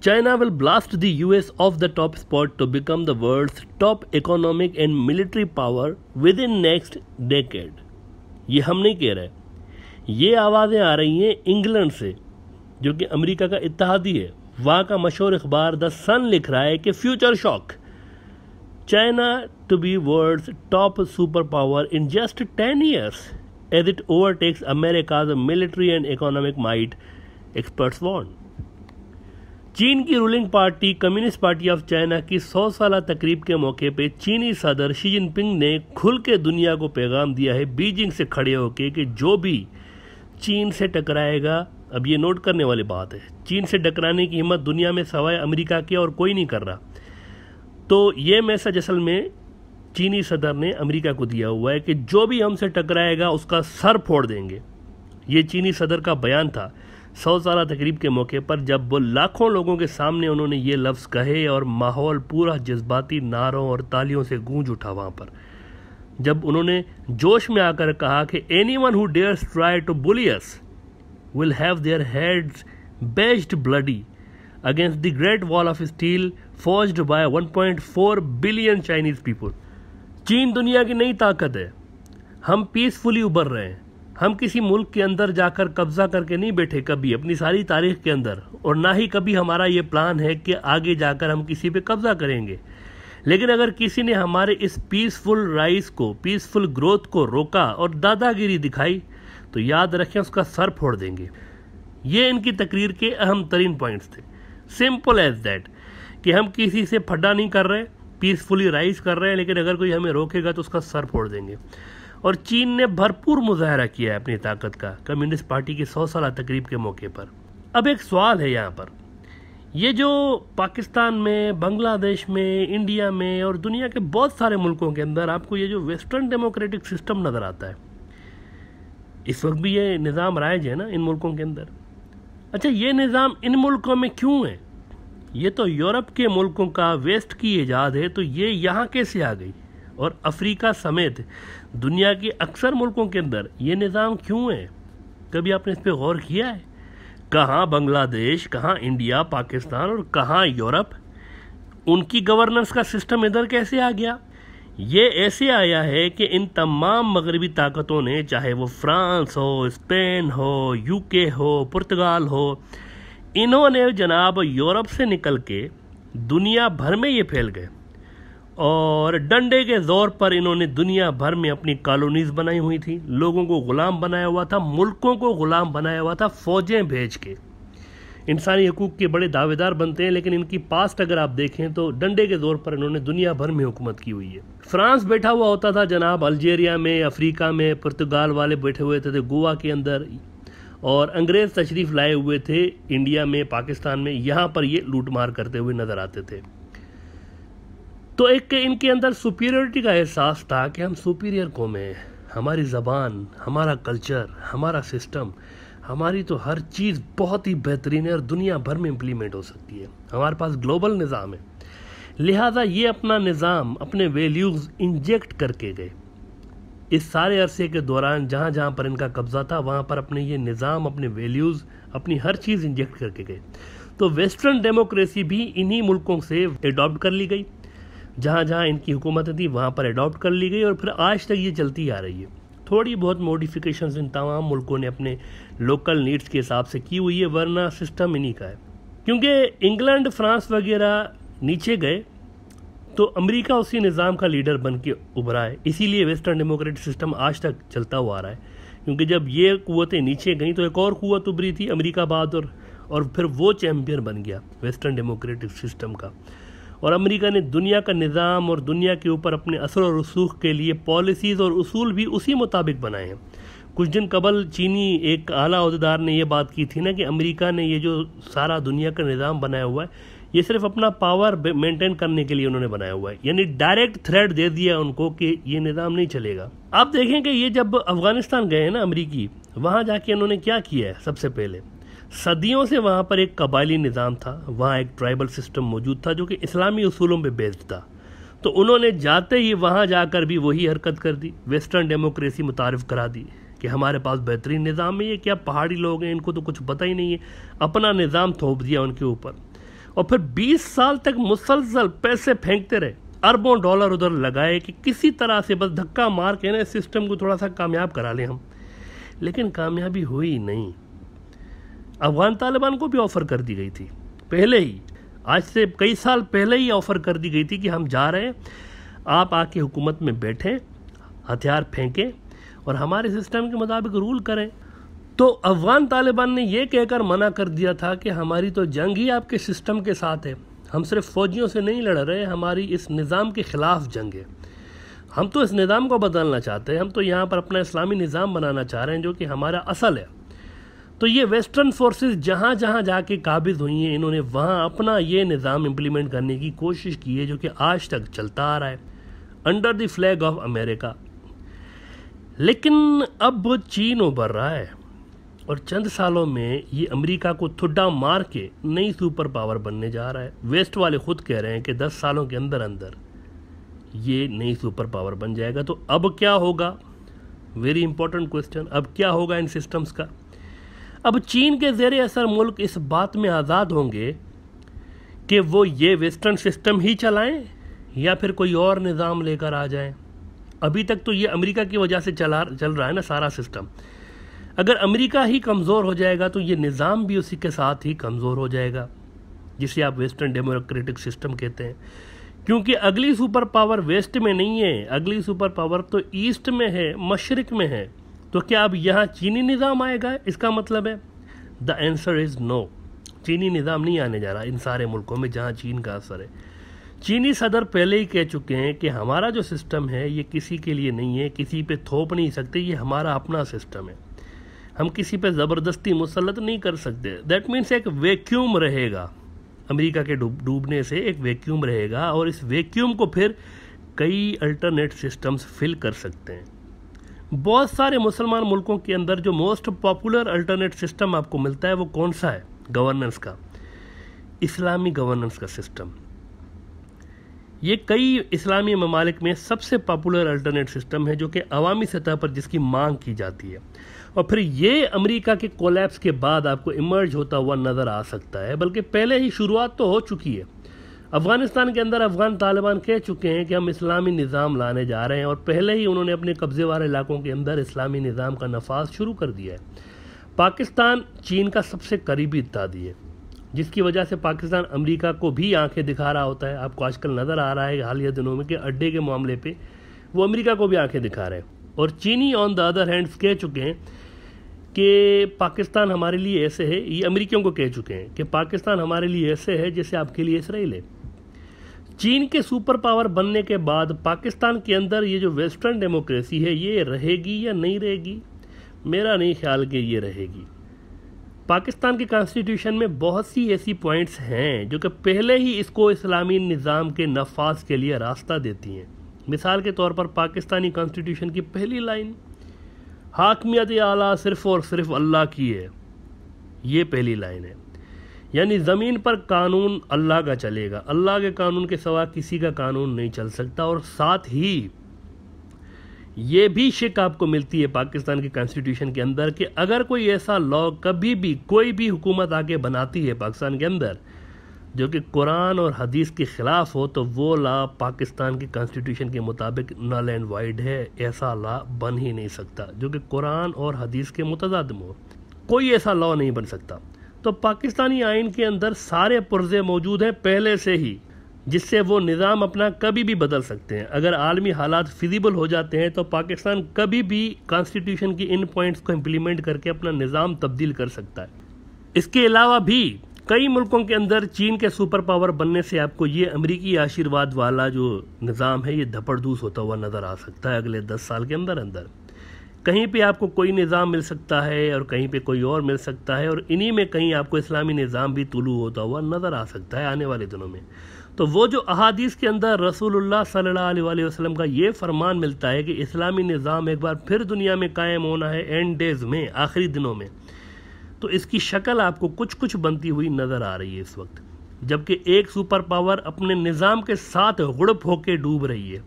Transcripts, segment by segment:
China will blast the US off the top spot to become the world's top economic and military power within next decade. ये हम नहीं कह रहे, ये आवाज़ें आ रही हैं इंग्लैंड से, जो कि अमेरिका का इत्तेहादी है। वहाँ का मशहूर अखबार द सन लिख रहा है कि future shock, China to be world's top super power in just 10 years as it overtakes America's military and economic might, experts warn. चीन की ruling party communist party of China की 100 साला तकरीब के मौके पे चीनी सदर शी जिनपिंग ने खुल के दुनिया को पैगाम दिया है बीजिंग से खड़े होकर कि जो भी चीन से टकराएगा, अब ये नोट करने वाली बात है, चीन से टकराने की हिम्मत दुनिया में सवाए अमेरिका के और कोई नहीं कर रहा। तो ये मैसेज असल में चीनी सदर ने अमेरिका को दिया हुआ है कि जो भी हमसे टकराएगा उसका सर फोड़ देंगे। ये चीनी सदर का बयान था 100 साला तकरीब के मौके पर, जब वो लाखों लोगों के सामने उन्होंने ये लफ्ज़ कहे और माहौल पूरा जज्बाती नारों और तालियों से गूंज उठा। वहाँ पर जब उन्होंने जोश में आकर कहा कि anyone who dares try to bully us will have their heads bashed bloody against the Great Wall of steel forged by 1.4 billion Chinese people. चीन दुनिया की नई ताकत है। हम पीसफुली उभर रहे हैं। हम किसी मुल्क के अंदर जाकर कब्जा करके नहीं बैठे कभी अपनी सारी तारीख के अंदर, और ना ही कभी हमारा ये प्लान है कि आगे जाकर हम किसी पे कब्जा करेंगे। लेकिन अगर किसी ने हमारे इस पीसफुल राइज को, पीसफुल ग्रोथ को रोका और दादागिरी दिखाई, तो याद रखें उसका सर फोड़ देंगे। ये इनकी तकरीर के अहम तरीन पॉइंट्स थे। सिंपल एज दैट कि हम किसी से फड्डा नहीं कर रहे, पीसफुली राइज कर रहे हैं, लेकिन अगर कोई हमें रोकेगा तो उसका सर फोड़ देंगे। और चीन ने भरपूर मुजाहरा किया है अपनी ताकत का कम्युनिस्ट पार्टी की 100 साला तकरीब के मौके पर। अब एक सवाल है यहाँ पर, ये जो पाकिस्तान में, बांग्लादेश में, इंडिया में और दुनिया के बहुत सारे मुल्कों के अंदर आपको ये जो वेस्टर्न डेमोक्रेटिक सिस्टम नज़र आता है, इस वक्त भी ये निज़ाम राइज है ना इन मुल्कों के अंदर। अच्छा, ये निज़ाम इन मुल्कों में क्यों है? ये तो यूरोप के मुल्कों का, वेस्ट की ईजाद है, तो ये यहाँ कैसे आ गई? और अफ्रीका समेत दुनिया के अक्सर मुल्कों के अंदर ये निज़ाम क्यों है? कभी आपने इस पर गौर किया है? कहाँ बांग्लादेश, कहाँ इंडिया, पाकिस्तान और कहाँ यूरोप, उनकी गवर्नेंस का सिस्टम इधर कैसे आ गया? ये ऐसे आया है कि इन तमाम मगरबी ताकतों ने, चाहे वो फ्रांस हो, स्पेन हो, यूके हो, पुर्तगाल हो, इन्होंने जनाब यूरोप से निकल के दुनिया भर में ये फैल गए और डंडे के ज़ोर पर इन्होंने दुनिया भर में अपनी कॉलोनीज़ बनाई हुई थी, लोगों को ग़ुलाम बनाया हुआ था, मुल्कों को ग़ुलाम बनाया हुआ था, फ़ौजें भेज के। इंसानी हकूक़ के बड़े दावेदार बनते हैं, लेकिन इनकी पास्ट अगर आप देखें तो डंडे के ज़ोर पर इन्होंने दुनिया भर में हुकूमत की हुई है। फ्रांस बैठा हुआ होता था जनाब अल्जीरिया में, अफ्रीका में, पुर्तगाल वाले बैठे हुए थे गोवा के अंदर, और अंग्रेज़ तशरीफ़ लाए हुए थे इंडिया में, पाकिस्तान में, यहाँ पर ये लूट मार करते हुए नज़र आते थे। तो एक इनके अंदर सुपीरियरिटी का एहसास था कि हम सुपीरियर कौम हैं, हमारी ज़बान, हमारा कल्चर, हमारा सिस्टम, हमारी तो हर चीज़ बहुत ही बेहतरीन है और दुनिया भर में इम्प्लीमेंट हो सकती है, हमारे पास ग्लोबल निज़ाम है। लिहाजा ये अपना निज़ाम, अपने वैल्यूज़ इंजेक्ट करके गए। इस सारे अरसे के दौरान जहाँ जहाँ पर इनका कब्ज़ा था, वहाँ पर अपने ये निज़ाम, अपने वैल्यूज़, अपनी हर चीज़ इंजेक्ट करके गए। तो वेस्टर्न डेमोक्रेसी भी इन्हीं मुल्कों से एडॉप्ट कर ली गई, जहाँ जहाँ इनकी हुकूमतें थी वहाँ पर एडॉप्ट कर ली गई, और फिर आज तक ये चलती आ रही है। थोड़ी बहुत मॉडिफिकेशंस इन तमाम मुल्कों ने अपने लोकल नीड्स के हिसाब से की हुई है, वरना सिस्टम इन्हीं का है। क्योंकि इंग्लैंड, फ्रांस वगैरह नीचे गए तो अमेरिका उसी निज़ाम का लीडर बन के उभरा है, इसीलिए वेस्टर्न डेमोक्रेटिक सिस्टम आज तक चलता हुआ आ रहा है। क्योंकि जब ये कुव्वतें नीचे गईं तो एक और कुव्वत उभरी थी, अमेरिका बाद, और फिर वो चैम्पियन बन गया वेस्टर्न डेमोक्रेटिक सिस्टम का। और अमेरिका ने दुनिया का निज़ाम और दुनिया के ऊपर अपने असर और रसूख के लिए पॉलिसीज़ और उसूल भी उसी मुताबिक बनाए हैं। कुछ दिन कबल चीनी एक आला अहदेदार ने यह बात की थी ना कि अमेरिका ने ये जो सारा दुनिया का निज़ाम बनाया हुआ है, ये सिर्फ अपना पावर मेंटेन करने के लिए उन्होंने बनाया हुआ है, यानी डायरेक्ट थ्रेट दे दिया उनको कि ये निज़ाम नहीं चलेगा। आप देखें कि ये जब अफ़गानिस्तान गए हैं ना अमरीकी, वहाँ जाके उन्होंने क्या किया है? सबसे पहले सदियों से वहाँ पर एक कबायली निज़ाम था, वहाँ एक ट्राइबल सिस्टम मौजूद था जो कि इस्लामी उसूलों पे बेस्ड था। तो उन्होंने जाते ही वहाँ जाकर भी वही हरकत कर दी, वेस्टर्न डेमोक्रेसी मुतारिफ़ करा दी कि हमारे पास बेहतरीन निज़ाम है, ये क्या पहाड़ी लोग हैं, इनको तो कुछ पता ही नहीं है, अपना निज़ाम थोप दिया उनके ऊपर। और फिर 20 साल तक मुसलसल पैसे फेंकते रहे, अरबों डॉलर उधर लगाए कि किसी तरह से बस धक्का मार के ना इस सिस्टम को थोड़ा सा कामयाब करा लें हम, लेकिन कामयाबी हुई नहीं। अफगान तालिबान को भी ऑफ़र कर दी गई थी पहले ही, आज से कई साल पहले ही ऑफ़र कर दी गई थी कि हम जा रहे हैं, आप आके हुकूमत में बैठें, हथियार फेंकें और हमारे सिस्टम के मुताबिक रूल करें। तो अफगान तालिबान ने यह कहकर मना कर दिया था कि हमारी तो जंग ही आपके सिस्टम के साथ है, हम सिर्फ फ़ौजियों से नहीं लड़ रहे, हमारी इस निज़ाम के ख़िलाफ़ जंग है, हम तो इस निज़ाम को बदलना चाहते हैं, हम तो यहाँ पर अपना इस्लामी निज़ाम बनाना चाह रहे हैं जो कि हमारा असल है। तो ये वेस्टर्न फोर्सेस जहाँ जहाँ जाके काबिज़ हुई हैं, इन्होंने वहाँ अपना ये निज़ाम इम्प्लीमेंट करने की कोशिश की है जो कि आज तक चलता आ रहा है under the flag of America. लेकिन अब चीन उभर रहा है और चंद सालों में ये अमेरिका को ठुड्डा मार के नई सुपर पावर बनने जा रहा है। वेस्ट वाले खुद कह रहे हैं कि 10 सालों के अंदर अंदर ये नई सुपर पावर बन जाएगा। तो अब क्या होगा, वेरी इंपॉर्टेंट क्वेश्चन, अब क्या होगा इन सिस्टम्स का। अब चीन के ज़ेरे असर मुल्क इस बात में आज़ाद होंगे कि वो ये वेस्टर्न सिस्टम ही चलाएं या फिर कोई और निज़ाम लेकर आ जाएं। अभी तक तो ये अमेरिका की वजह से चल रहा है ना सारा सिस्टम। अगर अमेरिका ही कमज़ोर हो जाएगा तो ये निज़ाम भी उसी के साथ ही कमज़ोर हो जाएगा, जिसे आप वेस्टर्न डेमोक्रेटिक सिस्टम कहते हैं। क्योंकि अगली सुपर पावर वेस्ट में नहीं है, अगली सुपर पावर तो ईस्ट में है, मशरिक में है। तो क्या अब यहाँ चीनी निज़ाम आएगा, इसका मतलब है? द आंसर इज़ नो, चीनी निज़ाम नहीं आने जा रहा इन सारे मुल्कों में जहाँ चीन का असर है। चीनी सदर पहले ही कह चुके हैं कि हमारा जो सिस्टम है ये किसी के लिए नहीं है, किसी पे थोप नहीं सकते, ये हमारा अपना सिस्टम है, हम किसी पे ज़बरदस्ती मुसल्लत नहीं कर सकते। दैट मीन्स एक वैक्यूम रहेगा, अमेरिका के डूबने से एक वैक्यूम रहेगा और इस वैक्यूम को फिर कई अल्टरनेट सिस्टम्स फिल कर सकते हैं। बहुत सारे मुसलमान मुल्कों के अंदर जो मोस्ट पॉपुलर अल्टरनेट सिस्टम आपको मिलता है वो कौन सा है? गवर्नेंस का, इस्लामी गवर्नेंस का सिस्टम। ये कई इस्लामी ममालिक में सबसे पॉपुलर अल्टरनेट सिस्टम है जो कि अवामी सतह पर जिसकी मांग की जाती है और फिर ये अमेरिका के कोलैप्स के बाद आपको इमर्ज होता हुआ नज़र आ सकता है, बल्कि पहले ही शुरुआत तो हो चुकी है। अफ़गानिस्तान के अंदर अफ़गान तालिबान कह चुके हैं कि हम इस्लामी निज़ाम लाने जा रहे हैं और पहले ही उन्होंने अपने कब्ज़े वाले इलाकों के अंदर इस्लामी निज़ाम का नफाज शुरू कर दिया है। पाकिस्तान चीन का सबसे करीबी इत्तेहादी है, जिसकी वजह से पाकिस्तान अमेरिका को भी आंखें दिखा रहा होता है। आपको आजकल नज़र आ रहा है हालिया दिनों में कि अड्डे के मामले पे वो अमेरिका को भी आंखें दिखा रहे हैं। और चीनी ऑन द अदर हैंड्स कह चुके हैं कि पाकिस्तान हमारे लिए ऐसे है, ये अमेरिकियों को कह चुके हैं कि पाकिस्तान हमारे लिए ऐसे है जैसे आपके लिए इसराइल है। चीन के सुपर पावर बनने के बाद पाकिस्तान के अंदर ये जो वेस्टर्न डेमोक्रेसी है ये रहेगी या नहीं रहेगी? मेरा नहीं ख्याल कि ये रहेगी। पाकिस्तान के कॉन्स्टिट्यूशन में बहुत सी ऐसी पॉइंट्स हैं जो कि पहले ही इसको इस्लामी निज़ाम के नफाज के लिए रास्ता देती हैं। मिसाल के तौर पर पाकिस्तानी कॉन्स्टिट्यूशन की पहली लाइन हाकमियत आला सिर्फ़ और सिर्फ अल्लाह की है, ये पहली लाइन है। यानी ज़मीन पर कानून अल्लाह का चलेगा, अल्लाह के कानून के सिवा किसी का कानून नहीं चल सकता। और साथ ही ये भी शिक आपको मिलती है पाकिस्तान के कॉन्स्टिट्यूशन के अंदर कि अगर कोई ऐसा लॉ कभी भी कोई भी हुकूमत आके बनाती है पाकिस्तान के अंदर जो कि कुरान और हदीस के ख़िलाफ़ हो, तो वो लॉ पाकिस्तान के कॉन्स्टिट्यूशन के मुताबिक नल एंड वाइड है। ऐसा लॉ बन ही नहीं सकता जो कि कुरान और हदीस के मुतज़ादिम हो, कोई ऐसा लॉ नहीं बन सकता। तो पाकिस्तानी आइन के अंदर सारे पुर्जे मौजूद हैं पहले से ही, जिससे वो निज़ाम अपना कभी भी बदल सकते हैं। अगर आलमी हालात फिजिबल हो जाते हैं तो पाकिस्तान कभी भी कॉन्स्टिट्यूशन की इन पॉइंट्स को इम्प्लीमेंट करके अपना निज़ाम तब्दील कर सकता है। इसके अलावा भी कई मुल्कों के अंदर चीन के सुपर पावर बनने से आपको ये अमरीकी आशीर्वाद वाला जो निज़ाम है ये धपड़धूस होता हुआ नज़र आ सकता है अगले 10 साल के अंदर अंदर। कहीं पे आपको कोई निज़ाम मिल सकता है और कहीं पे कोई और मिल सकता है, और इन्हीं में कहीं आपको इस्लामी निज़ाम भी तुलू होता हुआ नज़र आ सकता है आने वाले दिनों में। तो वो जो अहादीस के अंदर रसूलुल्लाह सल्लल्लाहु अलैहि वसल्लम का ये फरमान मिलता है कि इस्लामी निज़ाम एक बार फिर दुनिया में कायम होना है एंड डेज़ में, आखिरी दिनों में, तो इसकी शक्ल आपको कुछ कुछ बनती हुई नज़र आ रही है इस वक्त। जबकि एक सुपर पावर अपने निज़ाम के साथ गुड़प होकर डूब रही है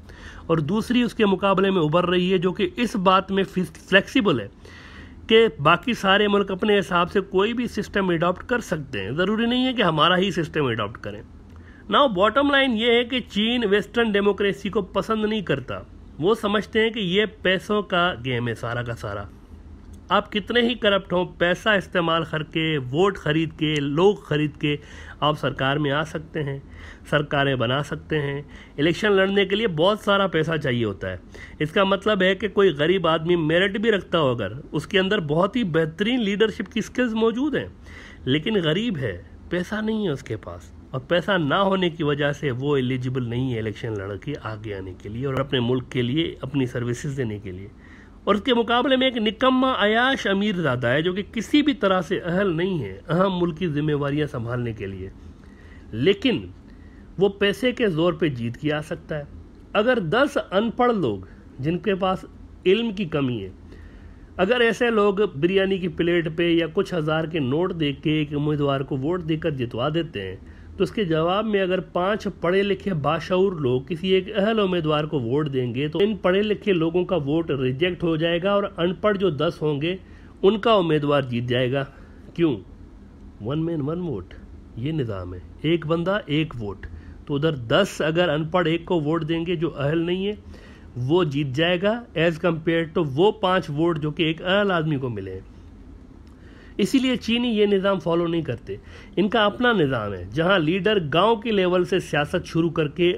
और दूसरी उसके मुकाबले में उभर रही है जो कि इस बात में फ्लेक्सिबल है कि बाकी सारे मुल्क अपने हिसाब से कोई भी सिस्टम एडॉप्ट कर सकते हैं, ज़रूरी नहीं है कि हमारा ही सिस्टम एडॉप्ट करें। नाउ बॉटम लाइन ये है कि चीन वेस्टर्न डेमोक्रेसी को पसंद नहीं करता। वो समझते हैं कि ये पैसों का गेम है सारा का सारा। आप कितने ही करप्ट हों, पैसा इस्तेमाल करके, वोट खरीद के, लोग खरीद के आप सरकार में आ सकते हैं, सरकारें बना सकते हैं। इलेक्शन लड़ने के लिए बहुत सारा पैसा चाहिए होता है। इसका मतलब है कि कोई गरीब आदमी मेरिट भी रखता हो, अगर उसके अंदर बहुत ही बेहतरीन लीडरशिप की स्किल्स मौजूद हैं, लेकिन गरीब है, पैसा नहीं है उसके पास, और पैसा ना होने की वजह से वो एलिजिबल नहीं है इलेक्शन लड़ के आगे आने के लिए और अपने मुल्क के लिए अपनी सर्विसेज देने के लिए। और उसके मुकाबले में एक निकम्मा अयाश अमीर ज़्यादा है जो कि किसी भी तरह से अहल नहीं है अहम मुल्क की जिम्मेवारियां संभालने के लिए, लेकिन वो पैसे के ज़ोर पे जीत के आ सकता है। अगर 10 अनपढ़ लोग जिनके पास इल्म की कमी है, अगर ऐसे लोग बिरयानी की प्लेट पे या कुछ हज़ार के नोट दे के एक उम्मीदवार को वोट देकर जितवा देते हैं, तो उसके जवाब में अगर 5 पढ़े लिखे बाशऊर लोग किसी एक अहल उम्मीदवार को वोट देंगे तो इन पढ़े लिखे लोगों का वोट रिजेक्ट हो जाएगा और अनपढ़ जो 10 होंगे उनका उम्मीदवार जीत जाएगा। क्यों? 1 मैन 1 वोट, ये निज़ाम है, एक बंदा एक वोट। तो उधर 10 अगर अनपढ़ एक को वोट देंगे जो अहल नहीं है, वो जीत जाएगा एज कम्पेयर टू वो 5 वोट जो कि एक अहल आदमी को मिले। इसीलिए चीनी ये निज़ाम फॉलो नहीं करते। इनका अपना निज़ाम है जहां लीडर गांव के लेवल से सियासत शुरू करके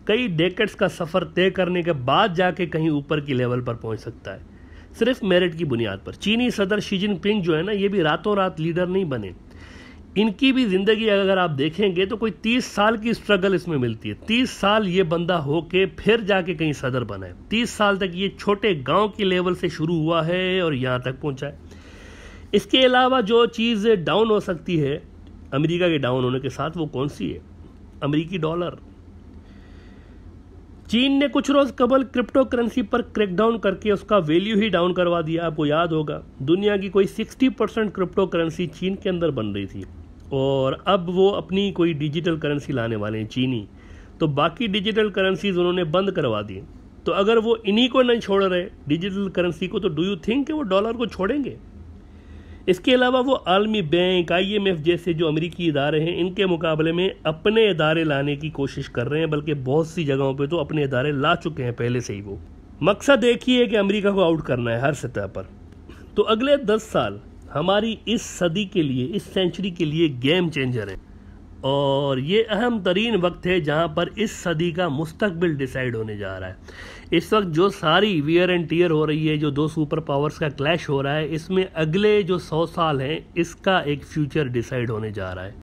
कई डेकेड्स का सफ़र तय करने के बाद जाके कहीं ऊपर की लेवल पर पहुंच सकता है, सिर्फ मेरिट की बुनियाद पर। चीनी सदर शी जिनपिंग जो है ना, ये भी रातों रात लीडर नहीं बने। इनकी भी ज़िंदगी अगर आप देखेंगे तो कोई 30 साल की स्ट्रगल इसमें मिलती है। 30 साल ये बंदा होके फिर जाके कहीं सदर बना है। 30 साल तक ये छोटे गाँव की लेवल से शुरू हुआ है और यहाँ तक पहुँचा है। इसके अलावा जो चीज़ डाउन हो सकती है अमेरिका के डाउन होने के साथ, वो कौन सी है? अमेरिकी डॉलर। चीन ने कुछ रोज कबल क्रिप्टो करेंसी पर क्रैकडाउन करके उसका वैल्यू ही डाउन करवा दिया। आपको याद होगा दुनिया की कोई 60% क्रिप्टो करेंसी चीन के अंदर बन रही थी और अब वो अपनी कोई डिजिटल करेंसी लाने वाले हैं चीनी, तो बाकी डिजिटल करेंसीज उन्होंने बंद करवा दी। तो अगर वो इन्हीं को नहीं छोड़ रहे डिजिटल करेंसी को, तो डू यू थिंक कि वो डॉलर को छोड़ेंगे? इसके अलावा वो आलमी बैंक, IMF जैसे जो अमेरिकी इदारे हैं, इनके मुकाबले में अपने इदारे लाने की कोशिश कर रहे हैं, बल्कि बहुत सी जगहों पे तो अपने इदारे ला चुके हैं पहले से ही। वो मकसद एक ही है कि अमेरिका को आउट करना है हर सतह पर। तो अगले 10 साल हमारी इस सदी के लिए, इस सेंचुरी के लिए गेम चेंजर है और ये अहम तरीन वक्त है जहां पर इस सदी का मुस्तकबिल डिसाइड होने जा रहा है। इस वक्त जो सारी वियर एंड टीयर हो रही है, जो 2 सुपर पावर्स का क्लैश हो रहा है, इसमें अगले जो 100 साल हैं इसका एक फ्यूचर डिसाइड होने जा रहा है।